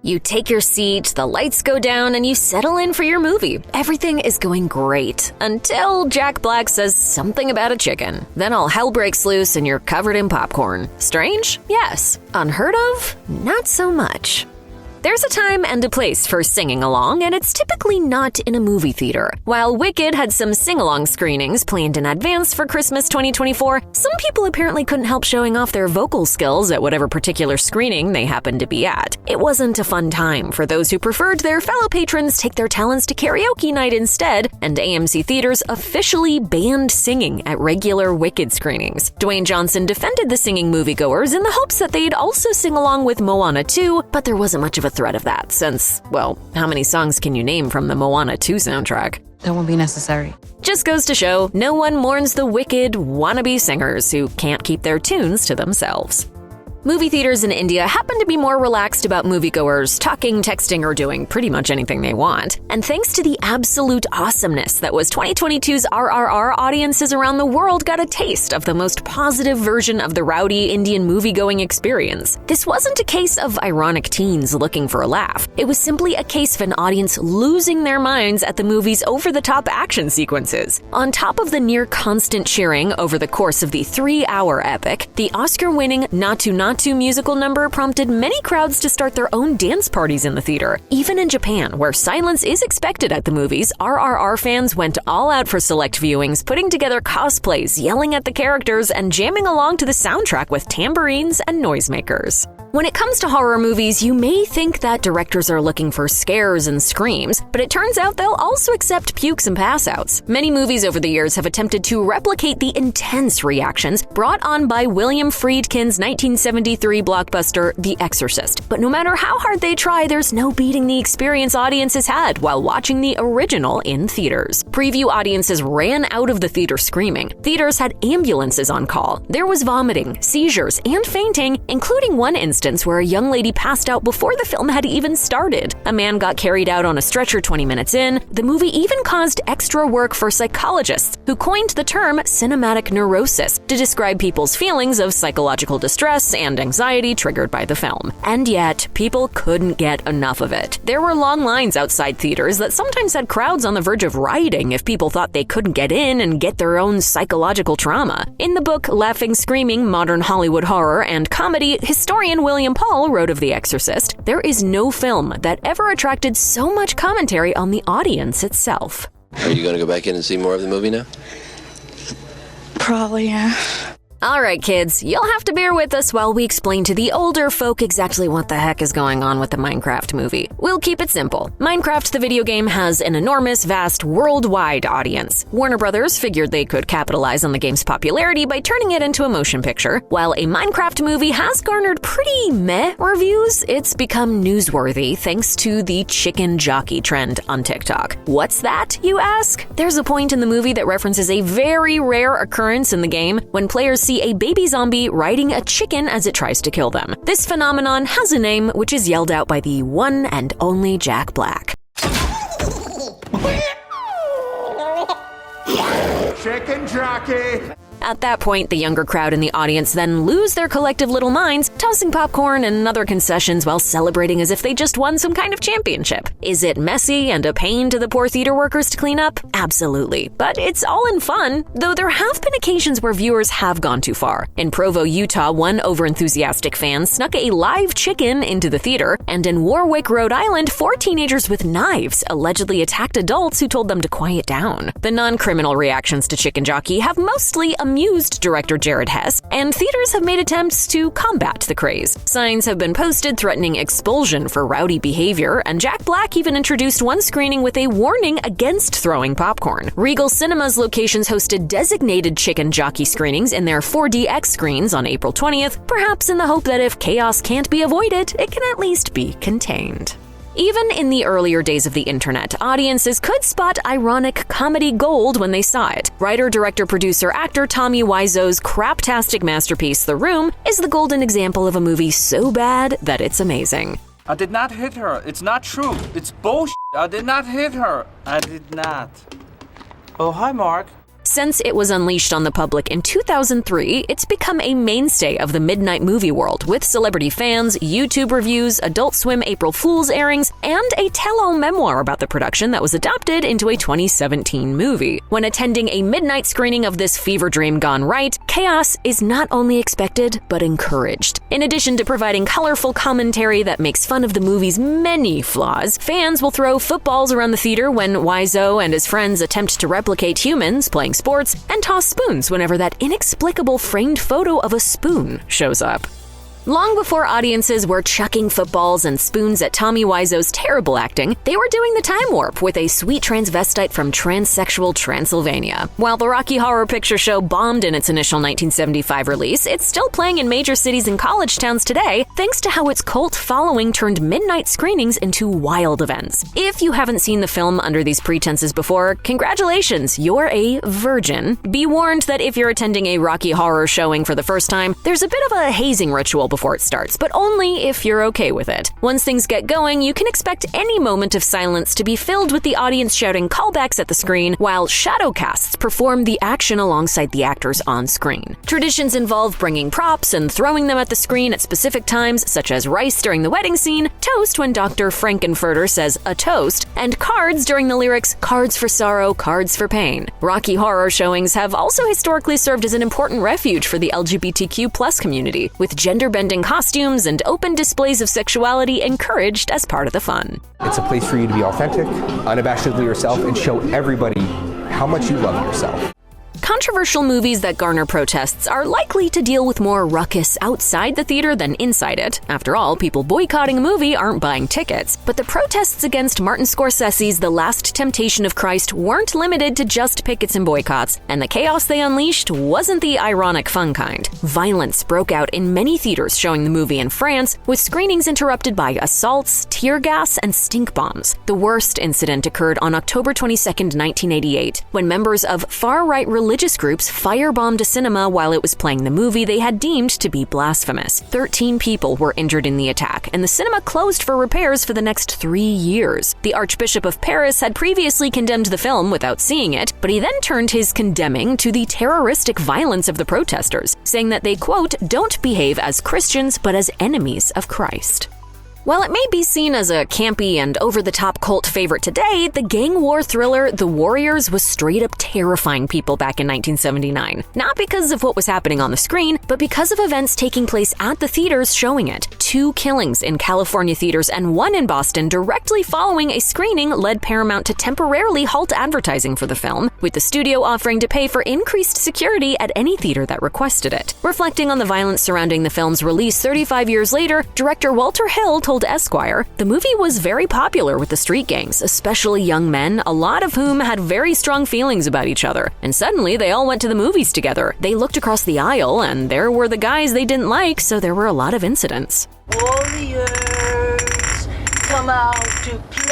You take your seat, the lights go down, and you settle in for your movie. Everything is going great until Jack Black says something about a chicken. Then all hell breaks loose and you're covered in popcorn. Strange? Yes. Unheard of? Not so much. There's a time and a place for singing along, and it's typically not in a movie theater. While Wicked had some sing-along screenings planned in advance for Christmas 2024, some people apparently couldn't help showing off their vocal skills at whatever particular screening they happened to be at. It wasn't a fun time for those who preferred their fellow patrons take their talents to karaoke night instead, and AMC theaters officially banned singing at regular Wicked screenings. Dwayne Johnson defended the singing moviegoers in the hopes that they'd also sing along with Moana 2, but there wasn't much of a threat of that since, well, how many songs can you name from the Moana 2 soundtrack? That won't be necessary. Just goes to show, no one mourns the wicked wannabe singers who can't keep their tunes to themselves. Movie theaters in India happen to be more relaxed about moviegoers talking, texting, or doing pretty much anything they want. And thanks to the absolute awesomeness that was 2022's RRR, audiences around the world got a taste of the most positive version of the rowdy Indian movie-going experience. This wasn't a case of ironic teens looking for a laugh. It was simply a case of an audience losing their minds at the movie's over-the-top action sequences. On top of the near-constant cheering over the course of the 3-hour epic, the Oscar-winning Natu musical number prompted many crowds to start their own dance parties in the theater. Even in Japan, where silence is expected at the movies, RRR fans went all out for select viewings, putting together cosplays, yelling at the characters, and jamming along to the soundtrack with tambourines and noisemakers. When it comes to horror movies, you may think that directors are looking for scares and screams, but it turns out they'll also accept pukes and passouts. Many movies over the years have attempted to replicate the intense reactions brought on by William Friedkin's 1973 blockbuster The Exorcist. But no matter how hard they try, there's no beating the experience audiences had while watching the original in theaters. Preview audiences ran out of the theater screaming. Theaters had ambulances on call. There was vomiting, seizures, and fainting, including one instance where a young lady passed out before the film had even started. A man got carried out on a stretcher 20 minutes in. The movie even caused extra work for psychologists, who coined the term cinematic neurosis to describe people's feelings of psychological distress and anxiety triggered by the film. And yet, people couldn't get enough of it. There were long lines outside theaters that sometimes had crowds on the verge of rioting if people thought they couldn't get in and get their own psychological trauma. In the book Laughing Screaming, Modern Hollywood Horror and Comedy, historian William Paul wrote of The Exorcist, "There is no film that ever attracted so much commentary on the audience itself." Are you going to go back in and see more of the movie now? Probably, yeah. All right, kids, you'll have to bear with us while we explain to the older folk exactly what the heck is going on with the Minecraft movie. We'll keep it simple. Minecraft, the video game, has an enormous, vast, worldwide audience. Warner Brothers figured they could capitalize on the game's popularity by turning it into a motion picture. While a Minecraft movie has garnered pretty meh reviews, it's become newsworthy thanks to the chicken jockey trend on TikTok. What's that, you ask? There's a point in the movie that references a very rare occurrence in the game when players see a baby zombie riding a chicken as it tries to kill them. This phenomenon has a name, which is yelled out by the one and only Jack Black. Chicken jockey! At that point, the younger crowd in the audience then lose their collective little minds, tossing popcorn and other concessions while celebrating as if they just won some kind of championship. Is it messy and a pain to the poor theater workers to clean up? Absolutely. But it's all in fun, though there have been occasions where viewers have gone too far. In Provo, Utah, one overenthusiastic fan snuck a live chicken into the theater, and in Warwick, Rhode Island, 4 teenagers with knives allegedly attacked adults who told them to quiet down. The non-criminal reactions to Chicken Jockey have mostly amused director Jared Hess, and theaters have made attempts to combat the craze. Signs have been posted threatening expulsion for rowdy behavior, and Jack Black even introduced one screening with a warning against throwing popcorn. Regal Cinemas locations hosted designated Chicken Jockey screenings in their 4DX screens on April 20th, perhaps in the hope that if chaos can't be avoided, it can at least be contained. Even in the earlier days of the internet, audiences could spot ironic comedy gold when they saw it. Writer, director, producer, actor Tommy Wiseau's craptastic masterpiece, The Room, is the golden example of a movie so bad that it's amazing. I did not hit her. It's not true. It's bullshit. I did not hit her. I did not. Oh, hi, Mark. Since it was unleashed on the public in 2003, it's become a mainstay of the midnight movie world, with celebrity fans, YouTube reviews, Adult Swim April Fool's airings, and a tell-all memoir about the production that was adapted into a 2017 movie. When attending a midnight screening of this fever dream gone right, chaos is not only expected, but encouraged. In addition to providing colorful commentary that makes fun of the movie's many flaws, fans will throw footballs around the theater when Wiseau and his friends attempt to replicate humans playing sports, and toss spoons whenever that inexplicable framed photo of a spoon shows up. Long before audiences were chucking footballs and spoons at Tommy Wiseau's terrible acting, they were doing the time warp with a sweet transvestite from transsexual Transylvania. While the Rocky Horror Picture Show bombed in its initial 1975 release, it's still playing in major cities and college towns today, thanks to how its cult following turned midnight screenings into wild events. If you haven't seen the film under these pretenses before, congratulations, you're a virgin. Be warned that if you're attending a Rocky Horror showing for the first time, there's a bit of a hazing ritual before it starts, but only if you're okay with it. Once things get going, you can expect any moment of silence to be filled with the audience shouting callbacks at the screen, while shadow casts perform the action alongside the actors on screen. Traditions involve bringing props and throwing them at the screen at specific times, such as rice during the wedding scene, toast when Dr. Frankenfurter says a toast, and cards during the lyrics "Cards for sorrow, cards for pain." Rocky Horror showings have also historically served as an important refuge for the LGBTQ+ community, with gender-bending costumes and open displays of sexuality encouraged as part of the fun. It's a place for you to be authentic, unabashedly yourself, and show everybody how much you love yourself. Controversial movies that garner protests are likely to deal with more ruckus outside the theater than inside it. After all, people boycotting a movie aren't buying tickets. But the protests against Martin Scorsese's The Last Temptation of Christ weren't limited to just pickets and boycotts, and the chaos they unleashed wasn't the ironic fun kind. Violence broke out in many theaters showing the movie in France, with screenings interrupted by assaults, tear gas, and stink bombs. The worst incident occurred on October 22, 1988, when members of far-right religious groups firebombed a cinema while it was playing the movie they had deemed to be blasphemous. 13 people were injured in the attack, and the cinema closed for repairs for the next 3 years. The Archbishop of Paris had previously condemned the film without seeing it, but he then turned his condemning to the terroristic violence of the protesters, saying that they, quote, "don't behave as Christians but as enemies of Christ." While it may be seen as a campy and over-the-top cult favorite today, the gang war thriller The Warriors was straight up terrifying people back in 1979. Not because of what was happening on the screen, but because of events taking place at the theaters showing it. 2 killings in California theaters and 1 in Boston directly following a screening led Paramount to temporarily halt advertising for the film, with the studio offering to pay for increased security at any theater that requested it. Reflecting on the violence surrounding the film's release 35 years later, director Walter Hill told Esquire, "The movie was very popular with the street gangs, especially young men, a lot of whom had very strong feelings about each other. And suddenly they all went to the movies together. They looked across the aisle and there were the guys they didn't like, so there were a lot of incidents." Warriors, come out to play.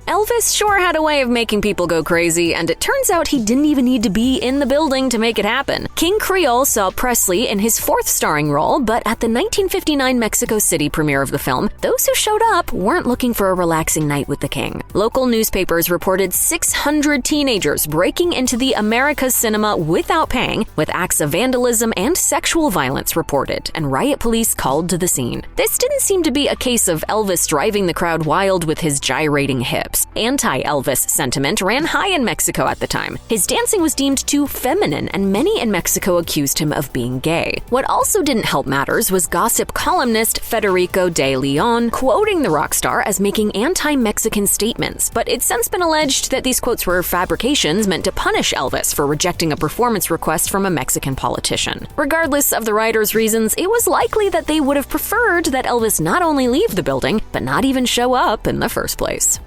Elvis sure had a way of making people go crazy, and it turns out he didn't even need to be in the building to make it happen. King Creole saw Presley in his 4th starring role, but at the 1959 Mexico City premiere of the film, those who showed up weren't looking for a relaxing night with the king. Local newspapers reported 600 teenagers breaking into the America's cinema without paying, with acts of vandalism and sexual violence reported, and riot police called to the scene. This didn't seem to be a case of Elvis driving the crowd wild with his gyrating hips. Anti-Elvis sentiment ran high in Mexico at the time. His dancing was deemed too feminine, and many in Mexico accused him of being gay. What also didn't help matters was gossip columnist Federico de Leon quoting the rock star as making anti-Mexican statements, but it's since been alleged that these quotes were fabrications meant to punish Elvis for rejecting a performance request from a Mexican politician. Regardless of the writer's reasons, it was likely that they would have preferred that Elvis not only leave the building, but not even show up in the first place.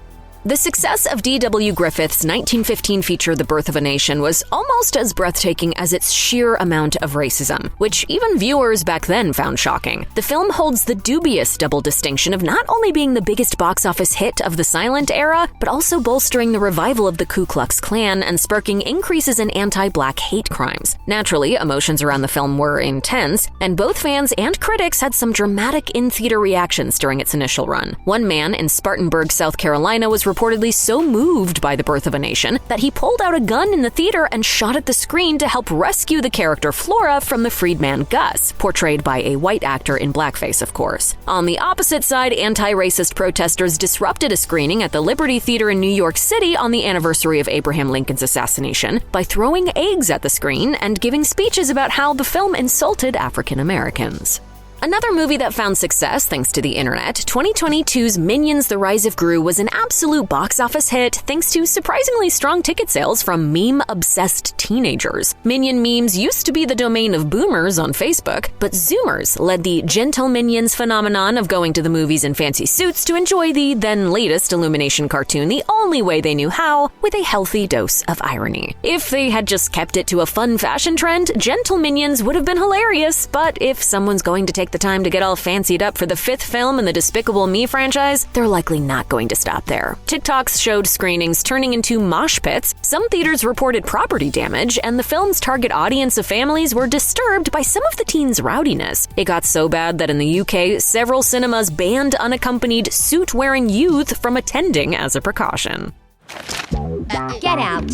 The success of D.W. Griffith's 1915 feature The Birth of a Nation was almost as breathtaking as its sheer amount of racism, which even viewers back then found shocking. The film holds the dubious double distinction of not only being the biggest box office hit of the silent era, but also bolstering the revival of the Ku Klux Klan and sparking increases in anti-black hate crimes. Naturally, emotions around the film were intense, and both fans and critics had some dramatic in-theater reactions during its initial run. One man in Spartanburg, South Carolina was reportedly so moved by the birth of a nation that he pulled out a gun in the theater and shot at the screen to help rescue the character Flora from the freedman Gus, portrayed by a white actor in blackface, of course. On the opposite side, anti-racist protesters disrupted a screening at the Liberty Theater in New York City on the anniversary of Abraham Lincoln's assassination by throwing eggs at the screen and giving speeches about how the film insulted African Americans. Another movie that found success thanks to the internet, 2022's Minions: The Rise of Gru was an absolute box office hit thanks to surprisingly strong ticket sales from meme-obsessed teenagers. Minion memes used to be the domain of boomers on Facebook, but Zoomers led the gentle Minions phenomenon of going to the movies in fancy suits to enjoy the then latest Illumination cartoon the only way they knew how, with a healthy dose of irony. If they had just kept it to a fun fashion trend, gentle Minions would have been hilarious, but if someone's going to take the time to get all fancied up for the 5th film in the Despicable Me franchise, they're likely not going to stop there. TikToks showed screenings turning into mosh pits, some theaters reported property damage, and the film's target audience of families were disturbed by some of the teens' rowdiness. It got so bad that in the UK, several cinemas banned unaccompanied suit-wearing youth from attending as a precaution. Get out.